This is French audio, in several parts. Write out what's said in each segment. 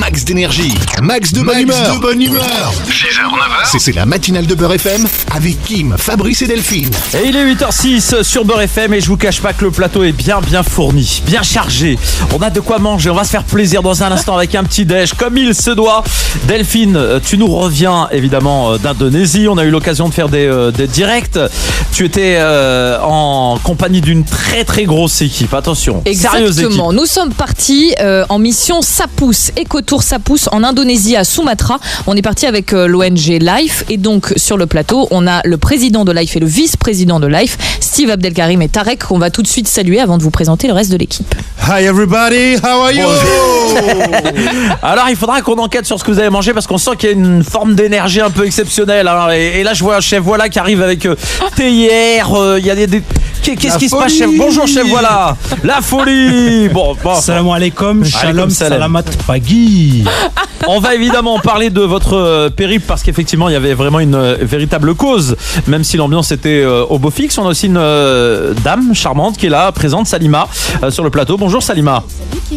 max d'énergie, max de bonne humeur. 6h, 9h. C'est la matinale de Beurre FM avec Kim, Fabrice et Delphine. Et il est 8h06 sur Beurre FM et je vous cache pas que le plateau est bien fourni, bien chargé. On a de quoi manger, on va se faire plaisir dans un instant avec un petit déj comme il se doit. Delphine, tu nous reviens évidemment d'Indonésie. On a eu l'occasion de faire des directs. Tu étais en compagnie d'une très grosse équipe. Attention, sérieuse équipe. Exactement. Nous sommes partis en mission Sapus, Ecotour Sapus en Indonésie à Sumatra. On est parti avec l'ONG Life et donc sur le plateau, on a le président de Life et le vice-président de Life, Steve Abdelkarim et Tarek, qu'on va tout de suite saluer avant de vous présenter le reste de l'équipe. Hi everybody, how are you? Alors il faudra qu'on enquête sur ce que vous avez mangé parce qu'on sent qu'il y a une forme d'énergie un peu exceptionnelle. Hein. Et là je vois un chef voilà qui arrive avec théière, il y a des... Qu'est-ce qui se passe, chef? Bonjour, chef, voilà. La folie. Bon. Salam alaikum, shalom, salamat, pagi. On va évidemment parler de votre périple parce qu'effectivement, il y avait vraiment une véritable cause, même si l'ambiance était au beau fixe. On a aussi une dame charmante qui est là, présente, Salima, sur le plateau. Bonjour, Salima.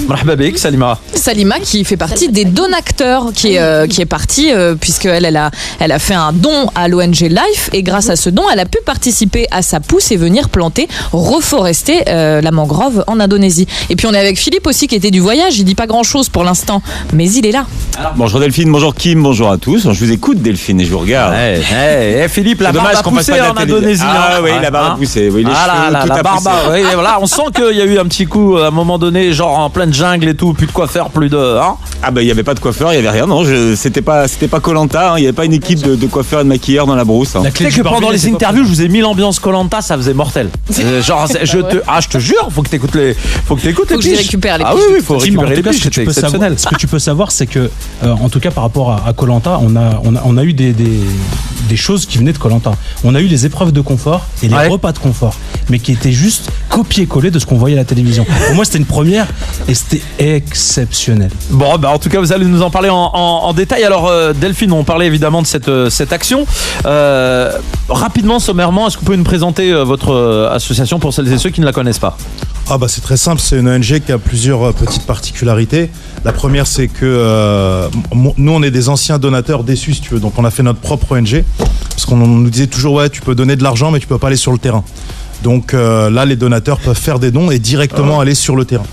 Marhaba bik, Salima. Salima qui fait partie des donateurs, qui est partie puisqu'elle a fait un don à l'ONG Life et grâce à ce don, elle a pu participer à Sapus et venir planter, reforester la mangrove en Indonésie. Et puis on est avec Philippe aussi qui était du voyage. Il dit pas grand chose pour l'instant, mais il est là. Alors, bonjour Delphine, bonjour Kim, bonjour à tous. Je vous écoute Delphine et je vous regarde. Philippe, la barbe a poussé en Indonésie. La barbe a poussé. Oui, les cheveux, tout a poussé. Oui, voilà, on sent qu'il y a eu un petit coup à un moment donné, genre en pleine jungle et tout, plus de coiffeur, plus de... Hein. Ah bah il n'y avait pas de coiffeur, il n'y avait rien, non, c'était pas Koh-Lanta, il n'y avait pas une équipe de coiffeurs et de maquilleurs dans la brousse. Hein. Tu sais que pendant les interviews, je vous ai mis l'ambiance Koh-Lanta, ça faisait mortel. Genre, je te jure, faut que t'écoutes les Faut que je récupère les piches. Ah oui, faut récupérer les piches, c'était exceptionnel. Ce que tu peux savoir, c'est que, en tout cas par rapport à Koh-Lanta, on a eu des choses qui venaient de Koh-Lanta. On a eu les épreuves de confort et les repas de confort, mais qui étaient juste copier-coller de ce qu'on voyait à la télévision. Pour moi, c'était une première et c'était exceptionnel. Bon, en tout cas, vous allez nous en parler en détail. Alors, Delphine, on parlait évidemment de cette action. Rapidement, sommairement, est-ce que vous pouvez nous présenter votre association pour celles et ceux qui ne la connaissent pas? C'est très simple, c'est une ONG qui a plusieurs petites particularités. La première, c'est que nous, on est des anciens donateurs déçus, si tu veux. Donc, on a fait notre propre ONG. Parce qu'on nous disait toujours, tu peux donner de l'argent, mais tu peux pas aller sur le terrain. Donc là, les donateurs peuvent faire des dons et directement aller sur le terrain.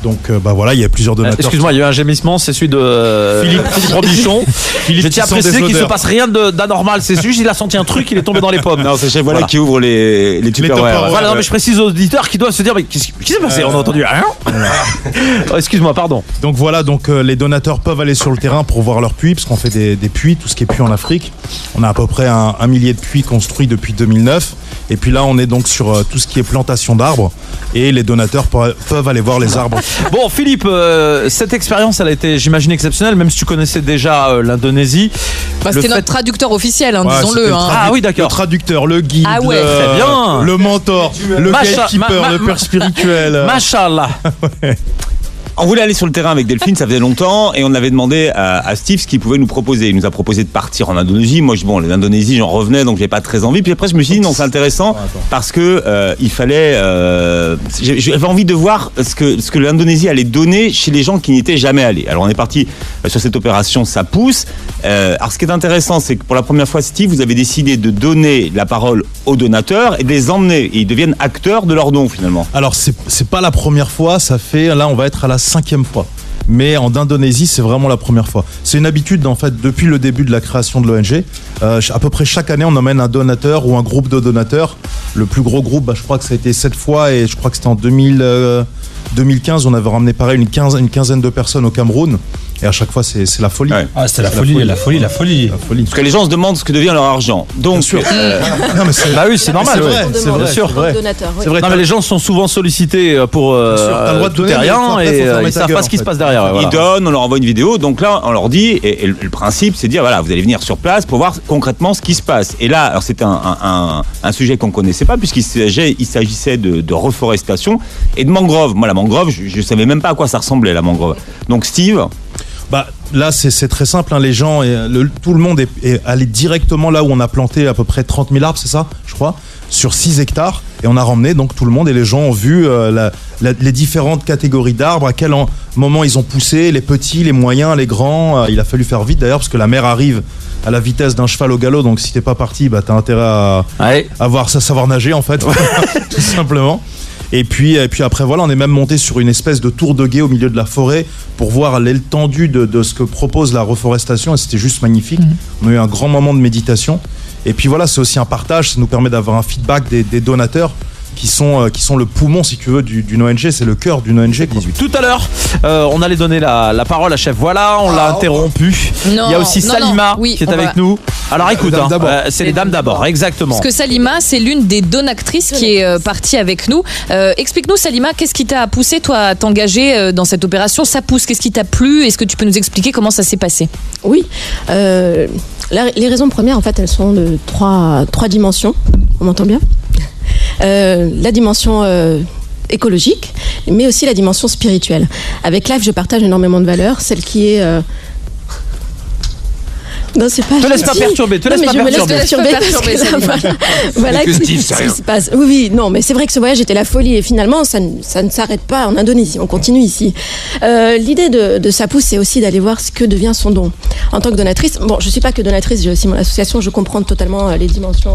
Donc voilà, il y a plusieurs donateurs. Excuse-moi, il y a eu un gémissement, c'est celui de Philippe Robichon. Je tiens à préciser qu'il ne se passe rien d'anormal, c'est juste il a senti un truc, il est tombé dans les pommes. Non, c'est chef voilà qui ouvre les Tupperware. Voilà, non, mais je précise aux auditeurs qui doivent se dire mais qu'est-ce qui s'est passé? On a entendu rien. Excuse-moi, pardon. Donc voilà, les donateurs peuvent aller sur le terrain pour voir leurs puits, parce qu'on fait des puits, tout ce qui est puits en Afrique. On a à peu près un millier de puits construits depuis 2009. Et puis là, on est donc sur tout ce qui est plantation d'arbres. Et les donateurs peuvent aller voir les arbres. Bon, Philippe, cette expérience, elle a été, j'imagine, exceptionnelle, même si tu connaissais déjà l'Indonésie. C'était notre traducteur officiel, disons-le. Ah oui, d'accord. Le traducteur, le guide, très bien. Le mentor, le gatekeeper, le père spirituel. Machallah. On voulait aller sur le terrain avec Delphine, ça faisait longtemps, et on avait demandé à Steve ce qu'il pouvait nous proposer. Il nous a proposé de partir en Indonésie. Moi, l'Indonésie, j'en revenais, donc j'avais pas très envie. Puis après, je me suis dit non, c'est intéressant parce que il fallait. J'avais envie de voir ce que l'Indonésie allait donner chez les gens qui n'y étaient jamais allés. Alors, on est parti sur cette opération, ça pousse. Alors, ce qui est intéressant, c'est que pour la première fois, Steve, vous avez décidé de donner la parole aux donateurs et de les emmener. Et ils deviennent acteurs de leur don, finalement. Alors, c'est pas la première fois. Là, on va être à la 5e fois. Mais en Indonésie, c'est vraiment la première fois. C'est une habitude, en fait, depuis le début de la création de l'ONG. À peu près chaque année, on emmène un donateur ou un groupe de donateurs. Le plus gros groupe, je crois que ça a été 7 fois et je crois que c'était en 2015, on avait ramené pareil une quinzaine de personnes au Cameroun. Et à chaque fois, c'est la folie. Ouais. Ah, c'était la folie. Parce que les gens se demandent ce que devient leur argent. Donc, sûr. Non, mais c'est normal. C'est vrai, sûr. C'est vrai. Non, mais les gens sont souvent sollicités pour tout et rien et ils savent pas ce qui se passe derrière. Ils donnent, on leur envoie une vidéo. Donc là, on leur dit, et le principe, c'est de dire, voilà, vous allez venir sur place pour voir concrètement ce qui se passe. Et là, alors c'était un sujet qu'on connaissait pas, puisqu'il s'agissait de reforestation et de mangrove. Moi, la mangrove, je savais même pas à quoi ça ressemblait, la mangrove. Donc, Steve. Bah là c'est très simple, hein, les gens, tout le monde est allé directement là où on a planté à peu près 30 000 arbres, c'est ça, je crois, sur 6 hectares, et on a ramené donc tout le monde et les gens ont vu les différentes catégories d'arbres, à quel moment ils ont poussé, les petits, les moyens, les grands. Il a fallu faire vite d'ailleurs parce que la mer arrive à la vitesse d'un cheval au galop, donc si t'es pas parti, bah t'as intérêt à savoir nager en fait, tout simplement. Et puis après voilà, on est même monté sur une espèce de tour de guet au milieu de la forêt pour voir l'étendue de ce que propose la reforestation, et c'était juste magnifique. On a eu un grand moment de méditation. Et puis voilà, c'est aussi un partage, ça nous permet d'avoir un feedback des donateurs qui sont le poumon, si tu veux, d'une ONG, c'est le cœur d'une ONG. Tout à l'heure, on allait donner la parole à Chef Voilà, on l'a interrompu. Non, il y a aussi Salima qui est avec nous. Alors écoute, c'est les dames d'abord, exactement. Parce que Salima, c'est l'une des donactrices qui est partie avec nous. Explique-nous, Salima, qu'est-ce qui t'a poussé, toi, à t'engager dans cette opération Ça pousse, qu'est-ce qui t'a plu? Est-ce que tu peux nous expliquer comment ça s'est passé? Oui, les raisons premières, en fait, elles sont de trois dimensions. On m'entend bien? La dimension écologique, mais aussi la dimension spirituelle. Avec Life, je partage énormément de valeurs. Celle qui est... Non, c'est pas. Te laisse pas perturber. Voilà ce qui se passe. Oui, non, mais c'est vrai que ce voyage était la folie et finalement, ça ne s'arrête pas en Indonésie. On continue ici. L'idée de Sapousse, c'est aussi d'aller voir ce que devient son don. En tant que donatrice, bon, je suis pas que donatrice, j'ai aussi mon association. Je comprends totalement les dimensions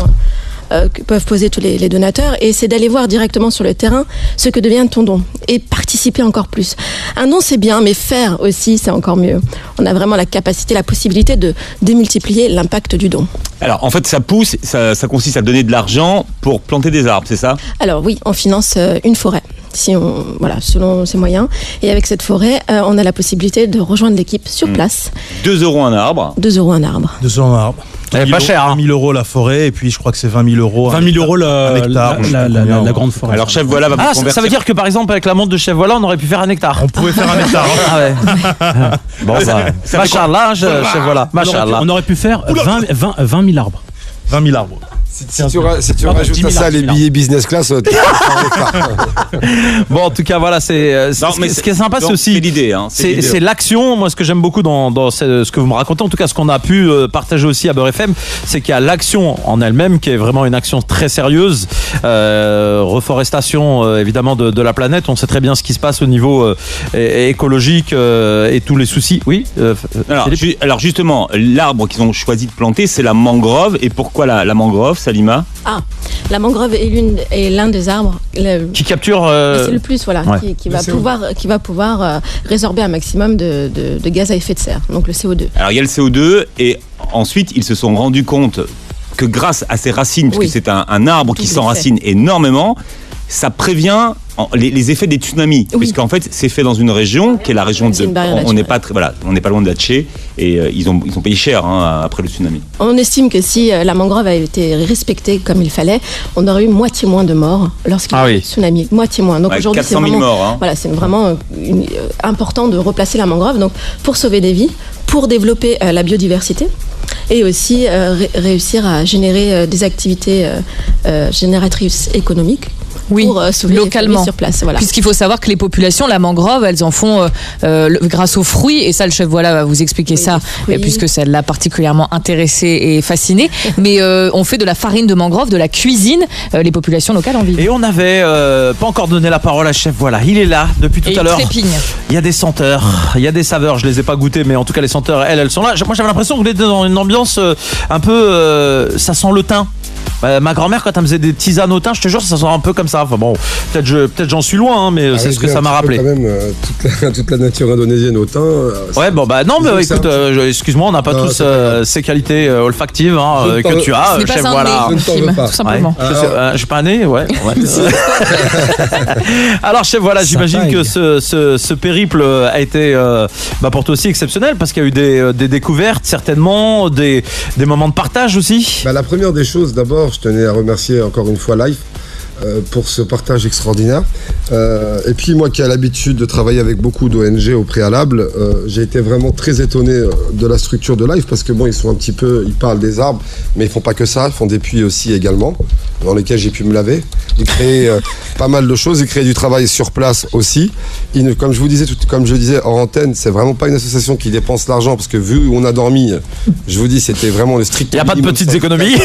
que peuvent poser tous les donateurs, et c'est d'aller voir directement sur le terrain ce que devient ton don et participer encore plus. Un don, c'est bien, mais faire aussi, c'est encore mieux. On a vraiment la capacité, la possibilité de démultiplier l'impact du don. Alors en fait, ça pousse, ça consiste à donner de l'argent pour planter des arbres, c'est ça? Alors oui, on finance une forêt. Selon ses moyens. Et avec cette forêt, on a la possibilité de rejoindre l'équipe sur place. 2 € un arbre. 2 € un arbre. 2 € un arbre. Pas cher. 1 000 € la forêt, et puis je crois que c'est 20 000 €. 20 000 € un hectare. La grande forêt. Alors Chef Voilà va vous convertir. Ça veut dire que par exemple, avec la montre de Chef Voilà, on aurait pu faire un hectare. On pouvait faire un hectare. Ah ouais. Bon, machallah, Chef Voilà. Machallah. On aurait pu faire 20 000 arbres. 20 000 arbres. Si tu rajoutes à ça les billets business class, bon, en tout cas, voilà, ce qui est sympa, c'est aussi l'idée. C'est l'action. Moi, ce que j'aime beaucoup dans ce que vous me racontez, en tout cas, ce qu'on a pu partager aussi à Beurre FM, c'est qu'il y a l'action en elle-même qui est vraiment une action très sérieuse. Reforestation, évidemment, de la planète. On sait très bien ce qui se passe au niveau écologique et tous les soucis. Oui. Alors justement, l'arbre qu'ils ont choisi de planter, c'est la mangrove. Et pourquoi la mangrove, Salima? La mangrove est l'un des arbres qui capture. C'est le plus, voilà, ouais. qui va pouvoir résorber un maximum de gaz à effet de serre, donc le CO2. Alors il y a le CO2, et ensuite ils se sont rendus compte que grâce à ses racines, parce que c'est un arbre qui s'enracine énormément, ça prévient les effets des tsunamis, puisqu'en fait c'est fait dans une région qui est la région de. On n'est pas loin de la Tché, et ils ont payé cher après le tsunami. On estime que si la mangrove avait été respectée comme il fallait, on aurait eu moitié moins de morts lorsqu'il y a eu le tsunami, moitié moins. Donc aujourd'hui, 400 000 morts. Voilà, c'est vraiment important de replacer la mangrove, donc pour sauver des vies, pour développer la biodiversité, et aussi réussir à générer des activités génératrices économiques. Oui, pour sauver localement sur place. Voilà. Puisqu'il faut savoir que les populations, la mangrove, elles en font grâce aux fruits, et ça, le chef Voilà va vous expliquer ça, puisque ça l'a particulièrement intéressé et fasciné. Mais on fait de la farine de mangrove, de la cuisine, les populations locales en vivent. Et on n'avait pas encore donné la parole à chef Voilà. Il est là depuis tout à l'heure. Il y a des senteurs, il y a des saveurs. Je les ai pas goûtées, mais en tout cas les senteurs, elles sont là. Moi, j'avais l'impression que vous étiez dans une ambiance un peu, ça sent le thym. Ma grand-mère, quand elle me faisait des tisanes au thym, je te jure, ça sent un peu comme ça. Enfin bon, peut-être j'en suis loin, hein, mais c'est ce que ça m'a rappelé. Quand même toute la nature indonésienne au thym. Ouais, bon bah non, mais écoute, excuse-moi, on n'a pas tous ces qualités olfactives que tu as, chef Voilà. Tout simplement. Je suis pas un nez, ouais. Alors chef Voilà, j'imagine que ce périple a été pour toi aussi exceptionnel, parce qu'il y a eu des découvertes, certainement, des moments de partage aussi. La première des choses, d'abord, je tenais à remercier encore une fois Life pour ce partage extraordinaire. Et puis moi qui ai l'habitude de travailler avec beaucoup d'ONG au préalable, j'ai été vraiment très étonné de la structure de Life parce que bon, ils parlent des arbres, mais ils font pas que ça, ils font des puits aussi également, dans lesquels j'ai pu me laver. Ils créent pas mal de choses, ils créent du travail sur place aussi. Comme je le disais hors antenne, c'est vraiment pas une association qui dépense l'argent parce que vu où on a dormi, je vous dis, c'était vraiment le strict. Il n'y a pas de petites économies.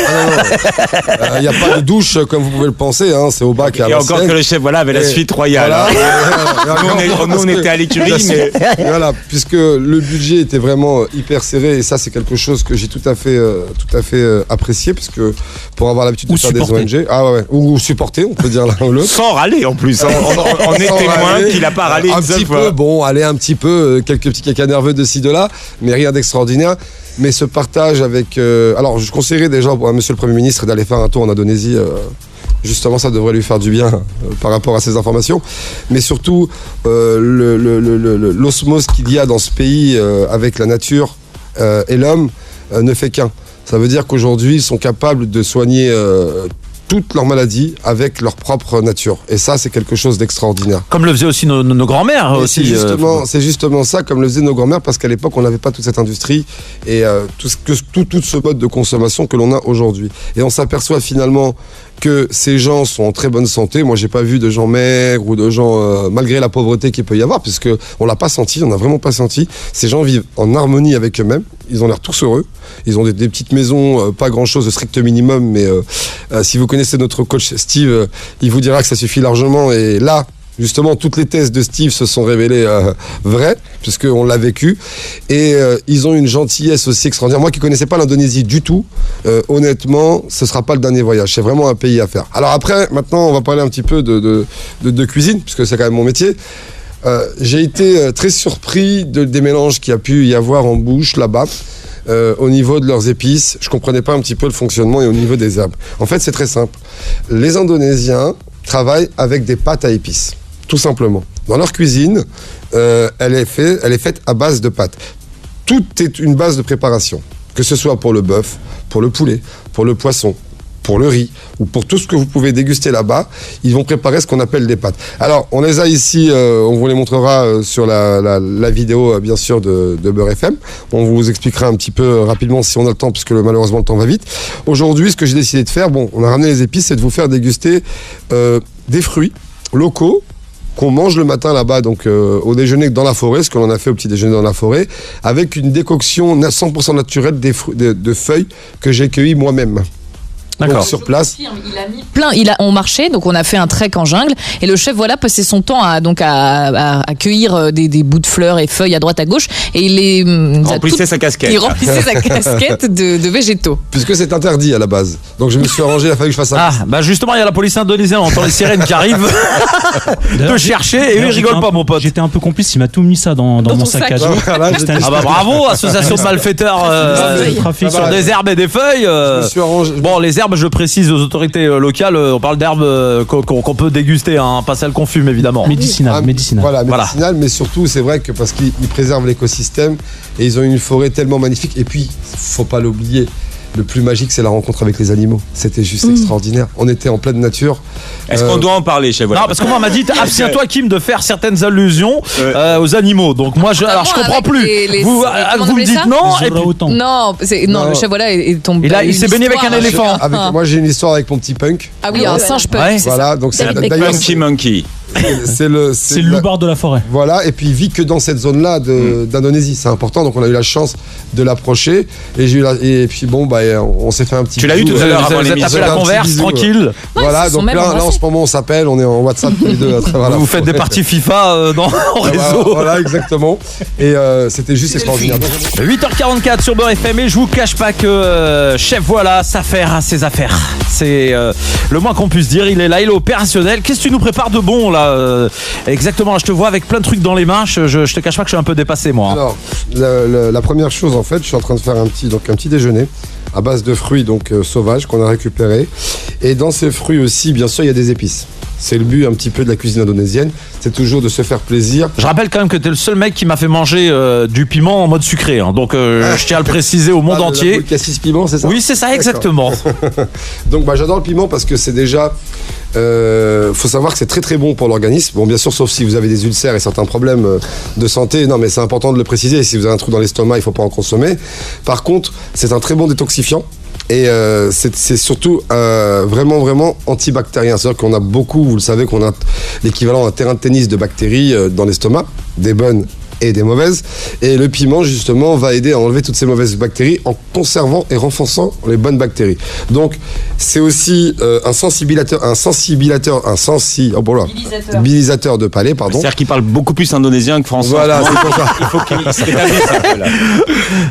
Il n'y a pas de douche comme vous pouvez le penser, hein, c'est au bac à Et encore que le chef avait la suite royale. Voilà. Nous, on était à l'écurie, mais. Voilà, puisque le budget était vraiment hyper serré et ça, c'est quelque chose que j'ai tout à fait apprécié, puisque pour avoir l'habitude de faire des ONG, ou supporter, on peut dire l'un ou l'autre. Sans râler en plus. On est témoin qu'il n'a pas râlé un petit peu, quelques petits cacas nerveux de ci, de là, mais rien d'extraordinaire. Mais ce partage avec... alors, je conseillerais déjà à Monsieur le Premier ministre d'aller faire un tour en Indonésie. Justement, ça devrait lui faire du bien par rapport à ces informations. Mais surtout, l'osmose qu'il y a dans ce pays avec la nature et l'homme ne fait qu'un. Ça veut dire qu'aujourd'hui, ils sont capables de soigner toutes leurs maladies avec leur propre nature. Et ça, c'est quelque chose d'extraordinaire. Comme le faisaient aussi nos grands-mères. Aussi, c'est justement ça, comme le faisaient nos grands-mères, parce qu'à l'époque, on n'avait pas toute cette industrie et tout ce mode de consommation que l'on a aujourd'hui. Et on s'aperçoit finalement que ces gens sont en très bonne santé. Moi, j'ai pas vu de gens maigres ou de gens, malgré la pauvreté qu'il peut y avoir, puisque on l'a pas senti, on n'a vraiment pas senti. Ces gens vivent en harmonie avec eux-mêmes. Ils ont l'air tous heureux. Ils ont des petites maisons, pas grand-chose de strict minimum, mais si vous connaissez notre coach Steve, il vous dira que ça suffit largement. Et là, justement, toutes les thèses de Steve se sont révélées vraies, puisqu'on l'a vécu. Et ils ont une gentillesse aussi extraordinaire. Moi qui ne connaissais pas l'Indonésie du tout, honnêtement, ce ne sera pas le dernier voyage. C'est vraiment un pays à faire. Alors après, maintenant, on va parler un petit peu de cuisine, puisque c'est quand même mon métier. J'ai été très surpris des mélanges qu'il y a pu y avoir en bouche là-bas. Au niveau de leurs épices, je comprenais pas un petit peu le fonctionnement et au niveau des herbes. En fait, c'est très simple. Les Indonésiens travaillent avec des pâtes à épices, tout simplement. Dans leur cuisine, elle est faite à base de pâtes. Tout est une base de préparation, que ce soit pour le bœuf, pour le poulet, pour le poisson, pour le riz ou pour tout ce que vous pouvez déguster là-bas, ils vont préparer ce qu'on appelle des pâtes. Alors, on les a ici, on vous les montrera sur la vidéo, bien sûr, de Beurre FM. On vous expliquera un petit peu rapidement si on a le temps, puisque malheureusement le temps va vite. Aujourd'hui, ce que j'ai décidé de faire, on a ramené les épices, c'est de vous faire déguster des fruits locaux qu'on mange le matin là-bas, donc au déjeuner dans la forêt, ce que l'on a fait au petit déjeuner dans la forêt, avec une décoction 100% naturelle de feuilles que j'ai cueillies moi-même. D'accord. Donc, sur place. Il a mis plein. On marchait, donc on a fait un trek en jungle, et le chef passait son temps à cueillir des bouts de fleurs et feuilles à droite à gauche, et il remplissait sa casquette. Il remplissait sa casquette de végétaux. Puisque c'est interdit à la base. Donc je me suis arrangé, il a fallu que je fasse ça. Justement, il y a la police indonésienne, on entend les sirènes qui arrivent te chercher, et lui, il rigole pas, mon pote. J'étais un peu complice, il m'a tout mis ça dans mon sac à dos. Bravo, association de malfaiteurs sur des herbes et des feuilles. Je me suis arrangé. Bon, les herbes, je précise aux autorités locales, on parle d'herbes qu'on peut déguster, pas celles qu'on fume évidemment. Médicinales. Voilà, médicinales, mais surtout c'est vrai que parce qu'ils préservent l'écosystème et ils ont une forêt tellement magnifique. Et puis, faut pas l'oublier, le plus magique, c'est la rencontre avec les animaux. C'était juste extraordinaire. On était en pleine nature. Est-ce qu'on doit en parler, chef? Non, parce que moi, on m'a dit, abstiens-toi, Kim, de faire certaines allusions aux animaux. Donc moi, je comprends plus. Vous me dites non. Et puis... Non, le chef est tombé. Il s'est baigné avec un éléphant. Moi, j'ai une histoire avec mon petit punk. Ah oui, un singe punk. Ouais. Voilà, donc c'est Punky Monkey. C'est le loupard de la forêt. Voilà, et puis il vit que dans cette zone-là d'Indonésie. C'est important, donc on a eu la chance de l'approcher. Et puis on s'est fait un petit. Tu l'as eu tout à l'heure avant l'émission. Vous avez tapé la converse, tranquille. Voilà, donc là en ce moment on s'appelle, on est en WhatsApp tous les deux à travers la Vous faites des parties FIFA en réseau. Voilà, exactement. Et c'était juste extraordinaire. 8h44 sur Beurre FM, et je vous cache pas que chef s'affaire à ses affaires. C'est le moins qu'on puisse dire. Il est là, il est opérationnel. Qu'est-ce que tu nous prépares de bon là? Exactement, là, je te vois avec plein de trucs dans les mains. Je te cache pas que je suis un peu dépassé, moi. Alors, la première chose, en fait, je suis en train de faire un petit déjeuner à base de fruits sauvages qu'on a récupérés. Et dans ces fruits aussi, bien sûr, il y a des épices. C'est le but un petit peu de la cuisine indonésienne, c'est toujours de se faire plaisir. Je rappelle quand même que t'es le seul mec qui m'a fait manger du piment en mode sucré, donc je tiens à le préciser au monde entier. Cassis piment, c'est ça? Oui, c'est ça, exactement. Donc j'adore le piment parce que c'est déjà faut savoir que c'est très très bon pour l'organisme. Bon, bien sûr, sauf si vous avez des ulcères et certains problèmes de santé. Non, mais c'est important de le préciser. Si vous avez un trou dans l'estomac, il faut pas en consommer. Par contre, c'est un très bon détoxifiant. Et c'est surtout vraiment antibactérien. C'est-à-dire qu'on a beaucoup, vous le savez, qu'on a l'équivalent d'un terrain de tennis de bactéries dans l'estomac, des bonnes et des mauvaises. Et le piment, justement, va aider à enlever toutes ces mauvaises bactéries en conservant et renforçant les bonnes bactéries. Donc, c'est aussi un sensibilisateur de palais, pardon. C'est-à-dire qu'il parle beaucoup plus indonésien que français. Voilà, c'est pour ça. Il faut qu'il se rétablisse un peu, là.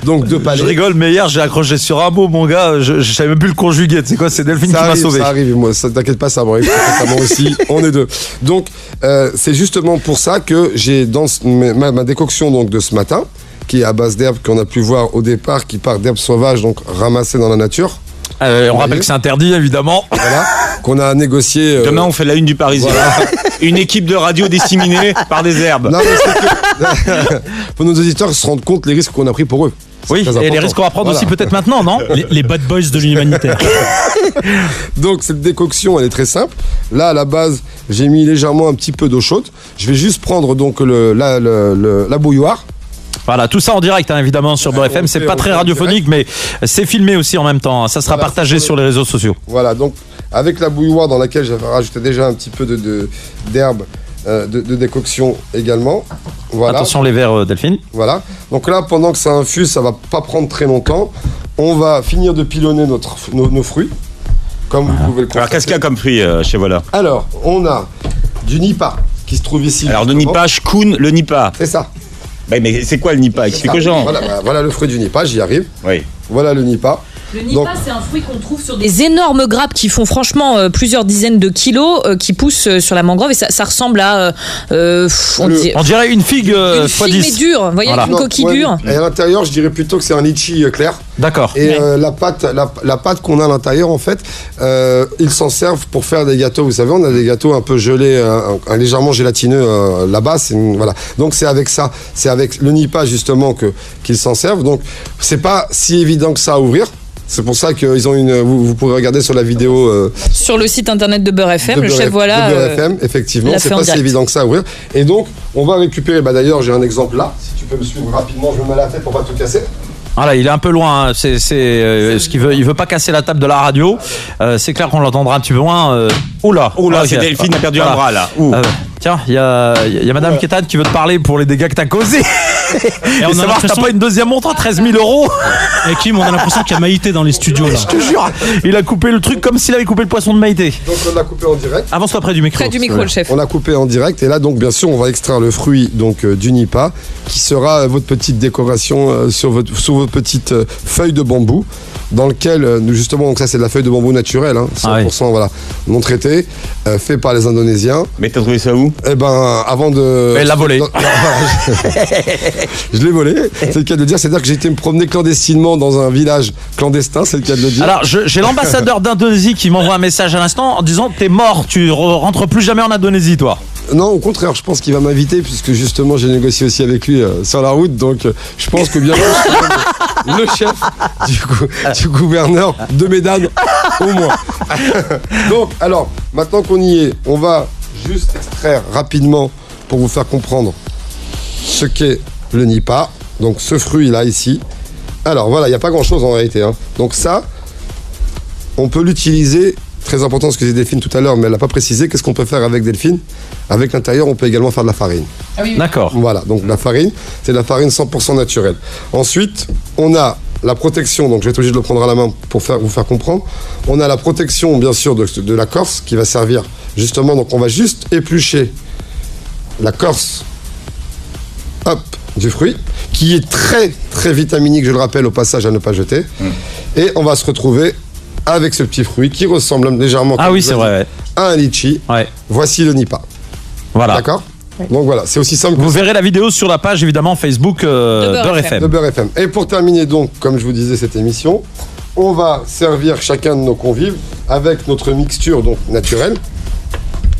Donc, de palais. Je rigole, mais hier j'ai accroché sur un mot, mon gars, je savais même plus le conjuguer. Tu sais quoi, c'est Delphine qui m'a sauvé. Ça arrive, moi, ça t'inquiète pas, ça m'arrive fréquemment aussi. On est deux. Donc, c'est justement pour ça que j'ai dans ma décoction donc de ce matin, qui est à base d'herbes qu'on a pu voir au départ, qui part d'herbes sauvages donc ramassées dans la nature. On rappelle que c'est interdit, évidemment. Voilà, qu'on a négocié. Demain, on fait la une du Parisien. Voilà. Une équipe de radio disséminée par des herbes. Non, mais c'est que pour nos auditeurs se rendre compte les risques qu'on a pris pour eux. Oui, et les risques qu'on va prendre aussi peut-être maintenant, non? Les bad boys de l'humanitaire. Donc cette décoction, elle est très simple. Là, à la base, j'ai mis légèrement un petit peu d'eau chaude. Je vais juste prendre donc la bouilloire. Voilà, tout ça en direct, hein, évidemment, sur Beurre FM. C'est pas très radiophonique, mais c'est filmé aussi en même temps. Ça sera partagé sur les réseaux sociaux. Voilà, donc avec la bouilloire dans laquelle j'avais rajouté déjà un petit peu d'herbe de décoction également. Voilà. Attention les verres, Delphine. Voilà. Donc là, pendant que ça infuse, ça va pas prendre très longtemps. On va finir de pilonner nos fruits, comme vous pouvez le constater. Alors, qu'est-ce qu'il y a comme fruit chez Voilà? Alors, on a du nipa qui se trouve ici. Alors, le nipa, shkoun, le nipa. C'est ça. Mais c'est quoi le nipa? Explique aux gens. Voilà le fruit du nipa, j'y arrive. Oui. Voilà le nipa. Le nipa, c'est un fruit qu'on trouve sur des énormes grappes qui font franchement plusieurs dizaines de kilos, qui poussent sur la mangrove, et ça ressemble à... on dirait une figue une figue mais dure, vous voyez, voilà. Une coquille dure. Et à l'intérieur, je dirais plutôt que c'est un litchi clair. D'accord. Et la pâte qu'on a à l'intérieur, en fait, ils s'en servent pour faire des gâteaux. Vous savez, on a des gâteaux un peu gelés, légèrement gélatineux là-bas. Voilà. Donc c'est avec ça, c'est avec le nipa justement qu'ils s'en servent. Donc c'est pas si évident que ça à ouvrir. C'est pour ça qu'ils ont vous pourrez regarder sur la vidéo sur le site internet de Beurre FM, le chef Voilà. De Beurre FM, effectivement, c'est pas si évident que ça à ouvrir. Et donc, on va récupérer. D'ailleurs, j'ai un exemple là. Si tu peux me suivre rapidement, je me mets la tête pour pas tout casser. Voilà, il est un peu loin. Hein. C'est ce qu'il veut. Il veut pas casser la table de la radio. C'est clair qu'on l'entendra un petit peu loin. Oula, c'est Delphine a perdu un bras là. Tiens, il y a Madame Kétan qui veut te parler pour les dégâts que t'as causés. Et on a savoir que t'as pas une deuxième montre à 13 000 €. Et Kim, on a l'impression qu'il y a Maïté dans les studios là. Je te jure, il a coupé le truc comme s'il avait coupé le poisson de Maïté. Donc on l'a coupé en direct. Avance-toi près du micro. Près du micro, le chef. On l'a coupé en direct et là donc bien sûr on va extraire le fruit donc du nipa qui sera votre petite décoration sur votre petite feuille de bambou dans lequel justement donc ça c'est de la feuille de bambou naturelle 100% voilà non traité fait par les Indonésiens. Mais t'as trouvé ça où? Eh ben avant de. Elle l'a volé. Je l'ai volé. C'est le cas de le dire. C'est-à-dire que j'ai été me promener clandestinement dans un village clandestin. C'est le cas de le dire. Alors j'ai l'ambassadeur d'Indonésie qui m'envoie un message à l'instant en disant t'es mort, tu rentres plus jamais en Indonésie toi. Non, au contraire, je pense qu'il va m'inviter puisque justement j'ai négocié aussi avec lui sur la route. Donc je pense que bientôt je serai le chef du gouverneur de Médane au moins. Donc alors maintenant qu'on y est, on va juste extraire rapidement pour vous faire comprendre ce qu'est le nipa. Donc ce fruit là ici. Alors voilà, il n'y a pas grand chose en réalité. Donc ça, on peut l'utiliser. Très important ce que disait Delphine tout à l'heure, mais elle n'a pas précisé. Qu'est-ce qu'on peut faire avec Delphine? Avec l'intérieur, on peut également faire de la farine. Ah oui. D'accord. Voilà, donc la farine, c'est de la farine 100% naturelle. Ensuite, on a la protection, donc je vais être obligé de le prendre à la main pour vous faire comprendre. On a la protection, bien sûr, de la corse qui va servir justement. Donc on va juste éplucher la corse du fruit, qui est très, très vitaminique, je le rappelle au passage à ne pas jeter. Et on va se retrouver avec ce petit fruit qui ressemble légèrement à un litchi. Ouais. Voici le nipa. Voilà. D'accord ? Donc voilà, c'est aussi simple. Vous verrez la vidéo sur la page évidemment Facebook de Beurre FM. De Beurre FM. Et pour terminer donc, comme je vous disais cette émission, on va servir chacun de nos convives avec notre mixture donc naturelle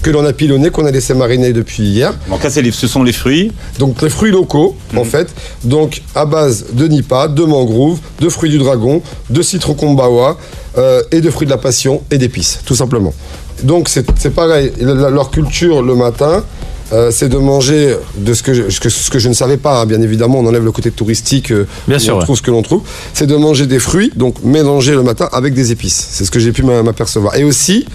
que l'on a pilonné, qu'on a laissé mariner depuis hier. Donc là, ce sont les fruits. Donc les fruits locaux, en fait. Donc à base de nipa, de mangrove, de fruits du dragon, de citron kombawa, et de fruits de la passion et d'épices, tout simplement. Donc c'est pareil, leur culture le matin, c'est de manger de ce que je ne savais pas, hein. Bien évidemment, on enlève le côté touristique, on trouve ce que l'on trouve, c'est de manger des fruits, donc mélanger le matin avec des épices, c'est ce que j'ai pu m'apercevoir. Et aussi,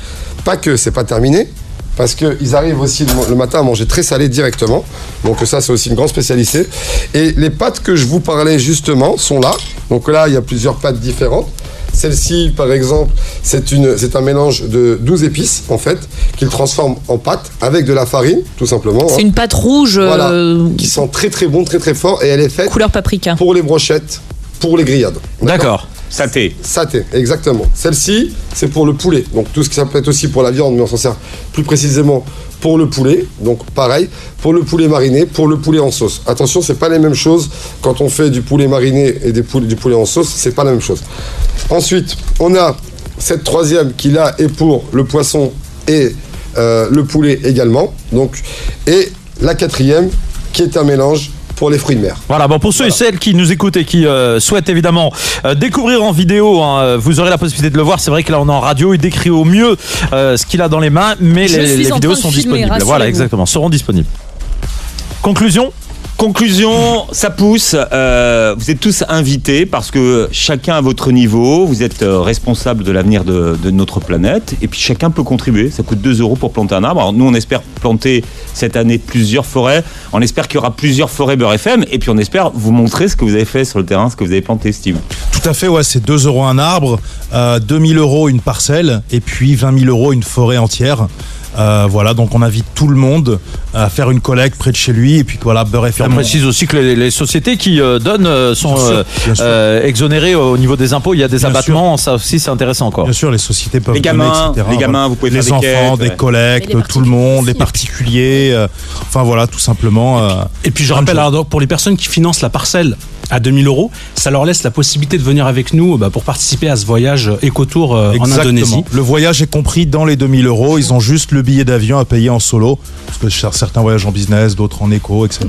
pas que c'est pas terminé, parce qu'ils arrivent aussi le matin à manger très salé directement. Donc ça, c'est aussi une grande spécialité. Et les pâtes que je vous parlais justement sont là. Donc là, il y a plusieurs pâtes différentes. Celle-ci, par exemple, c'est un mélange de 12 épices, en fait, qu'ils transforment en pâte avec de la farine, tout simplement. C'est une pâte rouge. Voilà, qui sent très très bon, très très fort. Et elle est faite couleur paprika pour les brochettes, pour les grillades. D'accord. Saté, exactement. Celle-ci, c'est pour le poulet. Donc tout ce qui ça peut être aussi pour la viande, mais on s'en sert plus précisément pour le poulet. Donc pareil, pour le poulet mariné, pour le poulet en sauce. Attention, c'est pas les mêmes choses quand on fait du poulet mariné et du poulet en sauce, c'est pas la même chose. Ensuite, on a cette troisième qui là est pour le poisson et le poulet également. Donc, et la quatrième qui est un mélange pour les fruits de mer. Voilà, bon, pour ceux et celles qui nous écoutent et qui souhaitent évidemment découvrir en vidéo, hein, vous aurez la possibilité de le voir. C'est vrai que là on est en radio, il décrit au mieux ce qu'il a dans les mains, mais les vidéos sont disponibles. Voilà, exactement, seront disponibles. Conclusion, ça pousse. Vous êtes tous invités parce que chacun à votre niveau, vous êtes responsable de l'avenir de notre planète et puis chacun peut contribuer. Ça coûte 2 € pour planter un arbre. Alors nous, on espère planter cette année plusieurs forêts. On espère qu'il y aura plusieurs forêts Beurre FM et puis on espère vous montrer ce que vous avez fait sur le terrain, ce que vous avez planté, Steve. Tout à fait, ouais, c'est 2 € un arbre, 2 000 € une parcelle et puis 20 000 € une forêt entière. Voilà, donc on invite tout le monde à faire une collecte près de chez lui et puis voilà, Beurre FM. On précise aussi que les sociétés qui donnent sont exonérées au niveau des impôts. Il y a des abattements, ça aussi c'est intéressant encore. Bien sûr, les sociétés peuvent les gamins, vous pouvez faire les enfants, des collectes, tout le monde, les particuliers, enfin voilà, tout simplement. Et puis je rappelle, alors, pour les personnes qui financent la parcelle à 2 000 €, ça leur laisse la possibilité de venir avec nous pour participer à ce voyage écotour en Indonésie. Le voyage est compris dans les 2 000 €. Ils ont juste le billet d'avion à payer en solo, parce que certains voyagent en business, d'autres en éco, etc.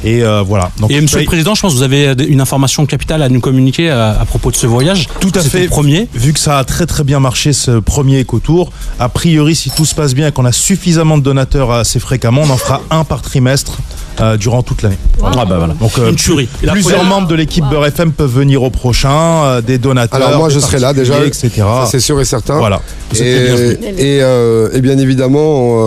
Et voilà. Donc, et Monsieur le Président, je pense que vous avez une information capitale à nous communiquer à propos de ce voyage. Tout à fait. Premier. Vu que ça a très très bien marché ce premier écotour, a priori, si tout se passe bien et qu'on a suffisamment de donateurs assez fréquemment, on en fera un par trimestre durant toute l'année. Wow. Ah bah voilà. Donc plusieurs membres de l'équipe Beurre FM peuvent venir au prochain, des donateurs. Alors moi je serai là déjà, etc. Ça, c'est sûr et certain. Voilà. Et bien évidemment,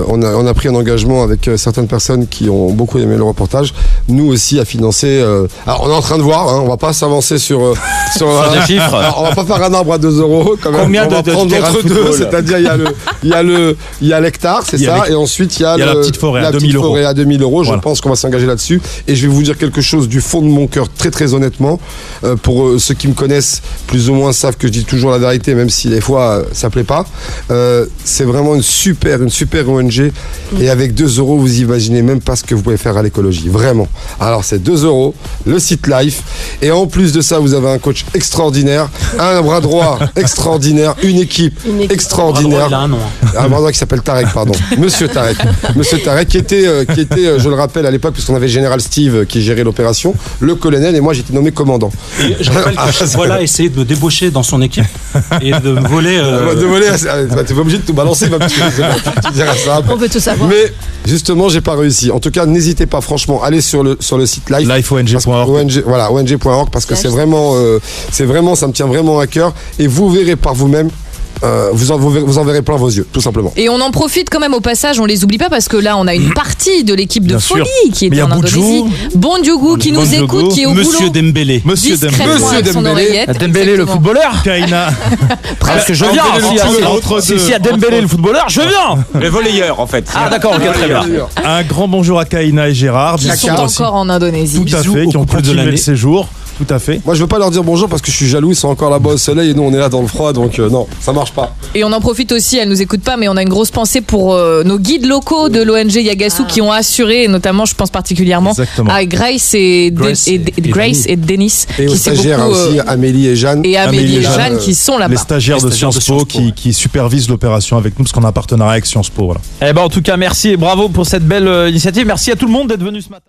on a pris un engagement avec certaines personnes qui ont beaucoup aimé le reportage. Nous aussi à financer. Alors on est en train de voir, hein, on va pas s'avancer sur des chiffres. Alors, on va pas faire un arbre à 2 € quand même. Combien on va prendre entre deux, c'est-à-dire il y a l'hectare, c'est ça, et ensuite il y a la petite forêt à 2 000 €. À 2 000 €. Je pense qu'on va s'engager là-dessus. Et je vais vous dire quelque chose du fond de mon cœur, très très honnêtement. Pour ceux qui me connaissent, plus ou moins savent que je dis toujours la vérité, même si des fois ça plaît pas. C'est vraiment une super ONG. Et avec 2 €, vous imaginez même pas ce que vous pouvez faire à l'écologie. Vraiment. Alors c'est 2 €, le site Life. Et en plus de ça, vous avez un coach extraordinaire, un bras droit extraordinaire, une équipe extraordinaire. Il a un nom. Un bras droit qui s'appelle Tarek, pardon. Monsieur Tarek, qui était, je le rappelle à l'époque, puisqu'on avait le général Steve qui gérait l'opération, le colonel, et moi j'étais nommé commandant. Et je rappelle que chaque fois là, essayé de me débaucher dans son équipe et de me voler. T'es pas obligé de tout balancer, ma petite. Tu diras ça. On veut tout savoir. Mais justement, j'ai pas réussi. En tout cas, n'hésitez pas, franchement, allez sur le site Life. Lifeong.org. Voilà, ong.org, parce que c'est vraiment, ça me tient vraiment à cœur. Et vous verrez par vous-même. Vous en verrez plein vos yeux, tout simplement. Et on en profite quand même au passage, on les oublie pas parce que là on a une partie de l'équipe de Folie qui est en Indonésie. Bondiougou qui nous écoute, qui est au boulot. Monsieur Dembélé. Dembélé le footballeur. Kaina. Parce que je viens. S'il y a Dembélé le footballeur, je viens. Le volleyeur en fait. Ah d'accord, ok, très bien. Un grand bonjour à Kaina et Gérard. Qui sont encore en Indonésie. Tout à fait, qui ont continué le séjour. Tout à fait. Moi je veux pas leur dire bonjour parce que je suis jaloux, ils sont encore là-bas au soleil et nous on est là dans le froid, donc non, ça marche pas. Et on en profite aussi, elle nous écoute pas, mais on a une grosse pensée pour nos guides locaux de l'ONG Yagasu qui ont assuré, et notamment je pense particulièrement à Grace et Denis. Et aux stagiaires aussi, Amélie et Jeanne. Et Amélie et Jeanne qui sont là-bas. Les stagiaires de Sciences Po qui supervisent l'opération avec nous parce qu'on a un partenariat avec Sciences Po. Voilà. En tout cas, merci et bravo pour cette belle initiative. Merci à tout le monde d'être venu ce matin.